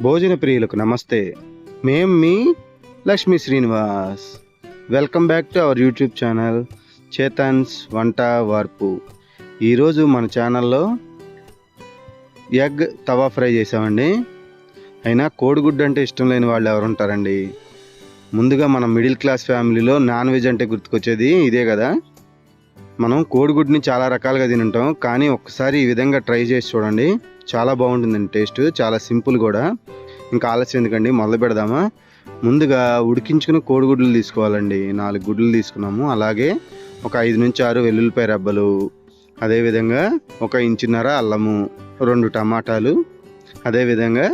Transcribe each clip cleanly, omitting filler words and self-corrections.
భోజన ప్రియులకు నమస్తే. మేము మీ Lakshmi Srinivas. Welcome back to our YouTube channel Chetan's వంట వార్పు. ఈరోజు మన ఛానల్లో ఎగ్ తవా ఫ్రై చేసామండి. అయినా కోడిగుడ్డు అంటే ఇష్టం లేని వాళ్ళు ఎవరు ఉంటారండి? ముందుగా మనం మిడిల్ క్లాస్ ఫ్యామిలీలో నాన్ వెజ్ అంటే గుర్తుకొచ్చేది ఇదే కదా. మనం కోడిగుడ్డుని చాలా రకాలుగా తింటాం, కానీ ఒక్కసారి ఈ విధంగా ట్రై చేసి చూడండి, చాలా బాగుంటుందండి. టేస్ట్ చాలా సింపుల్ కూడా. ఇంకా ఆలస్యం ఎందుకండి, మొదలు పెడదామా? ముందుగా ఉడికించుకుని కోడిగుడ్లు తీసుకోవాలండి. 4 గుడ్లు తీసుకున్నాము. అలాగే ఒక 5 నుంచి 6 వెల్లుల్లిపాయ రెబ్బలు, అదేవిధంగా 1 ఇంచున్నర అల్లము, 2 టమాటాలు, అదేవిధంగా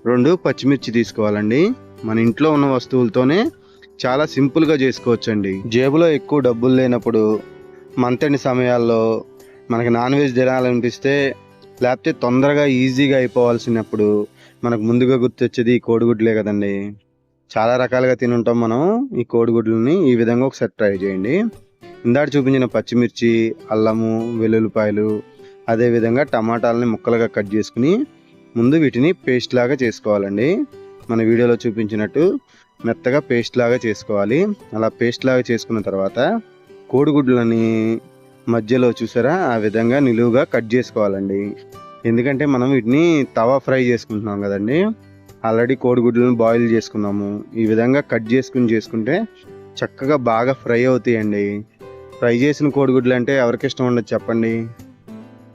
2 పచ్చిమిర్చి తీసుకోవాలండి. మన ఇంట్లో ఉన్న వస్తువులతోనే చాలా సింపుల్గా చేసుకోవచ్చండి. జేబులో ఎక్కువ డబ్బులు లేనప్పుడు, మంతెండ్ సమయాల్లో మనకి నాన్ వెజ్ తినాలనిపిస్తే, లేకపోతే తొందరగా ఈజీగా అయిపోవాల్సినప్పుడు మనకు ముందుగా గుర్తొచ్చేది ఈ కోడిగుడ్లే కదండి. చాలా రకాలుగా తినుంటాం మనం ఈ కోడిగుడ్లని. ఈ విధంగా ఒకసారి ట్రై చేయండి. ఇందాక చూపించిన పచ్చిమిర్చి, అల్లము, వెల్లుల్లిపాయలు, అదేవిధంగా టమాటాలని ముక్కలుగా కట్ చేసుకుని ముందు వీటిని పేస్ట్ లాగా చేసుకోవాలండి. మన వీడియోలో చూపించినట్టు మెత్తగా పేస్ట్ లాగా చేసుకోవాలి. అలా పేస్ట్ లాగా చేసుకున్న తర్వాత కోడిగుడ్లని మధ్యలో చూసారా ఆ విధంగా నిలువుగా కట్ చేసుకోవాలండి. ఎందుకంటే మనం వీటిని తవా ఫ్రై చేసుకుంటున్నాం కదండి. ఆల్రెడీ కోడిగుడ్లను బాయిల్ చేసుకున్నాము. ఈ విధంగా కట్ చేసుకుంటే చక్కగా బాగా ఫ్రై అవుతాయండి. ఫ్రై చేసిన కోడిగుడ్లు అంటే ఎవరికి ఇష్టం ఉండదు చెప్పండి.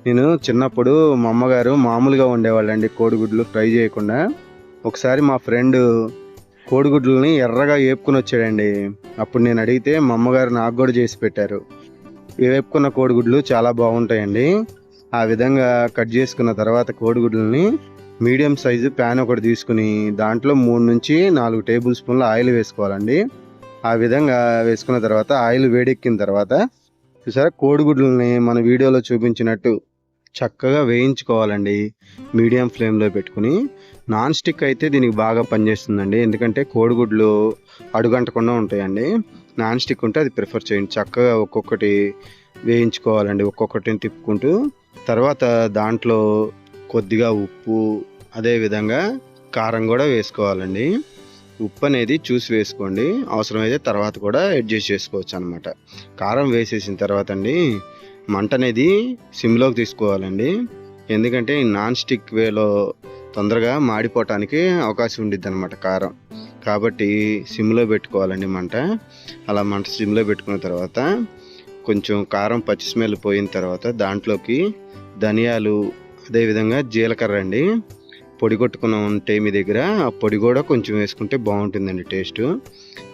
నేను చిన్నప్పుడు మా అమ్మగారు మామూలుగా వండేవాళ్ళండి కోడిగుడ్లు ఫ్రై చేయకుండా. ఒకసారి మా ఫ్రెండ్ కోడిగుడ్లని ఎర్రగా వేపుకుని వచ్చాడండి. అప్పుడు నేను అడిగితే మా అమ్మగారు నాకు కూడా చేసి పెట్టారు. వేపుకున్న కోడిగుడ్లు చాలా బాగుంటాయండి. ఆ విధంగా కట్ చేసుకున్న తర్వాత కోడిగుడ్లని మీడియం సైజు ప్యాన్ ఒకటి తీసుకుని దాంట్లో 3 నుంచి 4 టేబుల్ స్పూన్ల ఆయిల్ వేసుకోవాలండి. ఆ విధంగా వేసుకున్న తర్వాత ఆయిల్ వేడెక్కిన తర్వాత చూసారా కోడిగుడ్లని మన వీడియోలో చూపించినట్టు చక్కగా వేయించుకోవాలండి. మీడియం ఫ్లేమ్లో పెట్టుకుని. నాన్ స్టిక్ అయితే దీనికి బాగా పనిచేస్తుందండి, ఎందుకంటే కోడిగుడ్లు అడుగంటకుండా ఉంటాయండి. నాన్ స్టిక్ ఉంటే అది ప్రిఫర్ చేయండి. చక్కగా ఒక్కొక్కటి వేయించుకోవాలండి, ఒక్కొక్కటిని తిప్పుకుంటూ. తర్వాత దాంట్లో కొద్దిగా ఉప్పు, అదేవిధంగా కారం కూడా వేసుకోవాలండి. ఉప్పు అనేది చూసి వేసుకోండి, అవసరమైతే తర్వాత కూడా అడ్జస్ట్ చేసుకోవచ్చు అనమాట. కారం వేసేసిన తర్వాత అండి మంట అనేది సిమ్లోకి తీసుకోవాలండి. ఎందుకంటే నాన్ స్టిక్ వేలో తొందరగా మాడిపోవటానికి అవకాశం ఉండిద్ది అనమాట కారం. కాబట్టి సిమ్లో పెట్టుకోవాలండి మంట. అలా మంట సిమ్లో పెట్టుకున్న తర్వాత కొంచెం కారం పచ్చి స్మెల్ పోయిన తర్వాత దాంట్లోకి ధనియాలు, అదేవిధంగా జీలకర్ర అండి పొడి కొట్టుకున్న ఉంటే మీ దగ్గర, ఆ పొడి కూడా కొంచెం వేసుకుంటే బాగుంటుందండి టేస్ట్.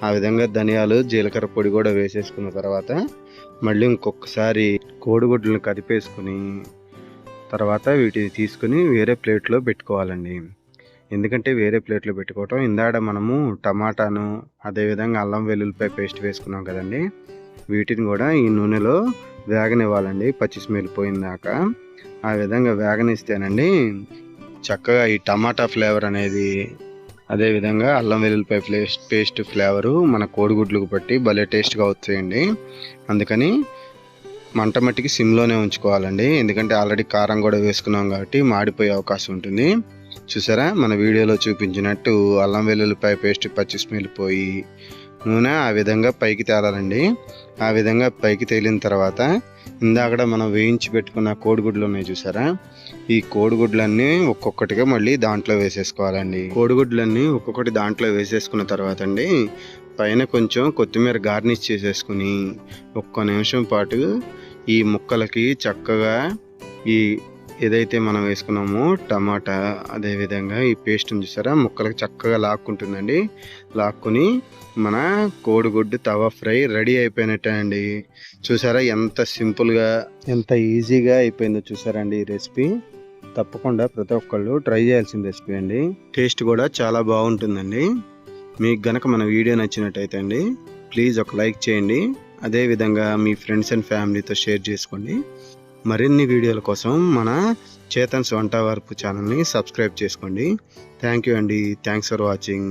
ఆ విధంగా ధనియాలు, జీలకర్ర పొడి కూడా వేసేసుకున్న తర్వాత మళ్ళీ ఇంకొకసారి కోడిగుడ్లను కదిపేసుకుని తర్వాత వీటిని తీసుకుని వేరే ప్లేట్లో పెట్టుకోవాలండి. ఎందుకంటే వేరే ప్లేట్లో పెట్టుకోవటం, ఇందాక మనము టమాటాను, అదేవిధంగా అల్లం వెల్లుల్లిపాయ పేస్ట్ వేసుకున్నాం కదండి, వీటిని కూడా ఈ నూనెలో వేగనివ్వాలండి పచ్చి స్మెల్ పోయిందాకా. ఆ విధంగా వేగనిస్తేనండి చక్కగా ఈ టమాటా ఫ్లేవర్ అనేది, అదేవిధంగా అల్లం వెల్లుల్లిపాయ పేస్ట్ ఫ్లేవరు మన కోడిగుడ్లకు పట్టి భలే టేస్ట్గా వచ్చేయండి. అందుకని మంట మట్టికి సిమ్లోనే ఉంచుకోవాలండి. ఎందుకంటే ఆల్రెడీ కారం కూడా వేసుకున్నాం కాబట్టి మాడిపోయే అవకాశం ఉంటుంది. చూసారా మన వీడియోలో చూపించినట్టు అల్లం వెల్లుల్లిపాయ పేస్ట్ పచ్చి స్మెల్ పోయి నూనె ఆ విధంగా పైకి తేలాలండి. ఆ విధంగా పైకి తేలిన తర్వాత ఇందాక మనం వేయించి పెట్టుకున్న కోడిగుడ్లు ఉన్నాయి చూసారా, ఈ కోడిగుడ్లన్నీ ఒక్కొక్కటిగా మళ్ళీ దాంట్లో వేసేసుకోవాలండి. కోడిగుడ్లన్నీ ఒక్కొక్కటి దాంట్లో వేసేసుకున్న తర్వాత అండి పైన కొంచెం కొత్తిమీర గార్నిష్ చేసేసుకుని ఒక్క నిమిషం పాటు ఈ ముక్కలకి చక్కగా ఈ ఏదైతే మనం వేసుకున్నామో టమాటా, అదేవిధంగా ఈ పేస్ట్ చూసారా ముక్కలకి చక్కగా లాక్కుంటుందండి. లాక్కుని మన కోడిగుడ్డు తవా ఫ్రై రెడీ అయిపోయినట్టే అండి. చూసారా ఎంత సింపుల్గా, ఎంత ఈజీగా అయిపోయిందో చూసారా అండి ఈ రెసిపీ. తప్పకుండా ప్రతి ఒక్కళ్ళు ట్రై చేయాల్సిన రెసిపీ అండి. టేస్ట్ కూడా చాలా బాగుంటుందండి. మీకు గనక మన వీడియో నచ్చినట్టయితే అండి ప్లీజ్ ఒక లైక్ చేయండి. అదేవిధంగా మీ ఫ్రెండ్స్ అండ్ ఫ్యామిలీతో షేర్ చేసుకోండి. మరిన్ని వీడియోల కోసం మన చేతన్స్ వంట వార్పు ఛానల్ని సబ్స్క్రైబ్ చేసుకోండి. థ్యాంక్ యూ అండి. Thanks for watching.